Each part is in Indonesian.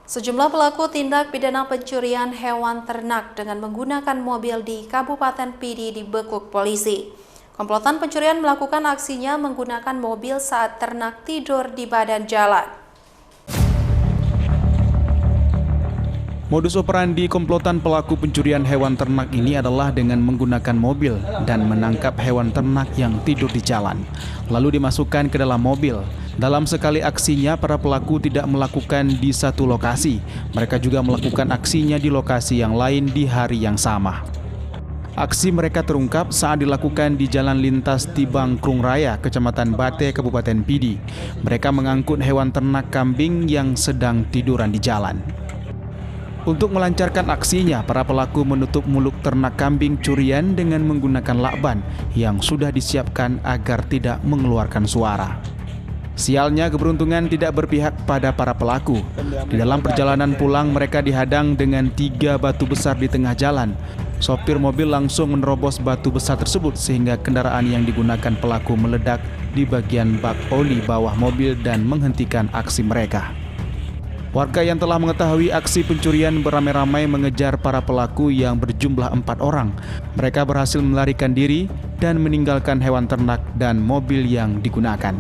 Sejumlah pelaku tindak pidana pencurian hewan ternak dengan menggunakan mobil di Kabupaten Pidi dibekuk polisi. Komplotan pencurian melakukan aksinya menggunakan mobil saat ternak tidur di badan jalan. Modus operandi komplotan pelaku pencurian hewan ternak ini adalah dengan menggunakan mobil dan menangkap hewan ternak yang tidur di jalan, lalu dimasukkan ke dalam mobil. Dalam sekali aksinya, para pelaku tidak melakukan di satu lokasi. Mereka juga melakukan aksinya di lokasi yang lain di hari yang sama. Aksi mereka terungkap saat dilakukan di Jalan Lintas Tibang Krung Raya, Kecamatan Bate, Kabupaten Pidi. Mereka mengangkut hewan ternak kambing yang sedang tiduran di jalan. Untuk melancarkan aksinya, para pelaku menutup mulut ternak kambing curian dengan menggunakan lakban yang sudah disiapkan agar tidak mengeluarkan suara. Sialnya, keberuntungan tidak berpihak pada para pelaku. Di dalam perjalanan pulang, mereka dihadang dengan 3 batu besar di tengah jalan. Sopir mobil langsung menerobos batu besar tersebut sehingga kendaraan yang digunakan pelaku meledak di bagian bak oli bawah mobil dan menghentikan aksi mereka. Warga yang telah mengetahui aksi pencurian beramai-ramai mengejar para pelaku yang berjumlah 4 orang. Mereka berhasil melarikan diri dan meninggalkan hewan ternak dan mobil yang digunakan.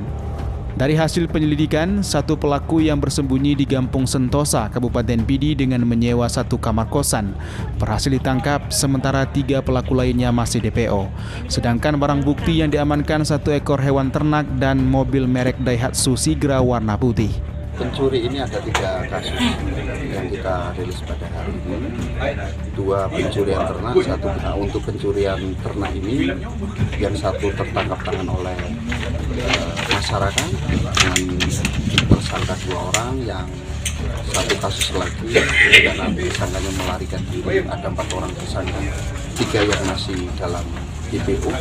Dari hasil penyelidikan, 1 pelaku yang bersembunyi di Gampung Sentosa, Kabupaten Pidi dengan menyewa 1 kamar kosan berhasil ditangkap, sementara 3 pelaku lainnya masih DPO. Sedangkan barang bukti yang diamankan 1 ekor hewan ternak dan mobil merek Daihatsu Sigra warna putih. Pencuri ini ada 3 kasus yang kita rilis pada hari ini. 2 pencurian ternak, 1 untuk pencurian ternak ini yang 1 tertangkap tangan oleh masyarakat dengan tersangka 2 orang, yang 1 kasus lagi dan nanti tersangkanya melarikan diri. Ada 4 orang tersangka, 3 yang masih dalam DPO,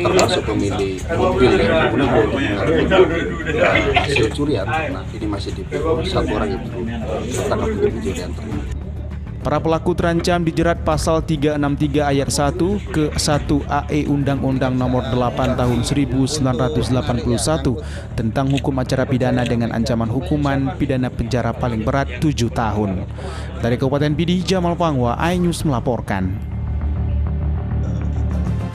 termasuk pemilik mobil yang digunakan untuk mengangkut hasil curian ternak. Ini masih DPO, 1 orang itu tertangkap untuk pencurian ternak. Para pelaku terancam dijerat pasal 363 ayat 1 ke 1 AE Undang-Undang Nomor 8 Tahun 1981 tentang hukum acara pidana dengan ancaman hukuman pidana penjara paling berat 7 tahun. Dari Kabupaten Pidi, Jamal Pangwa, iNews melaporkan.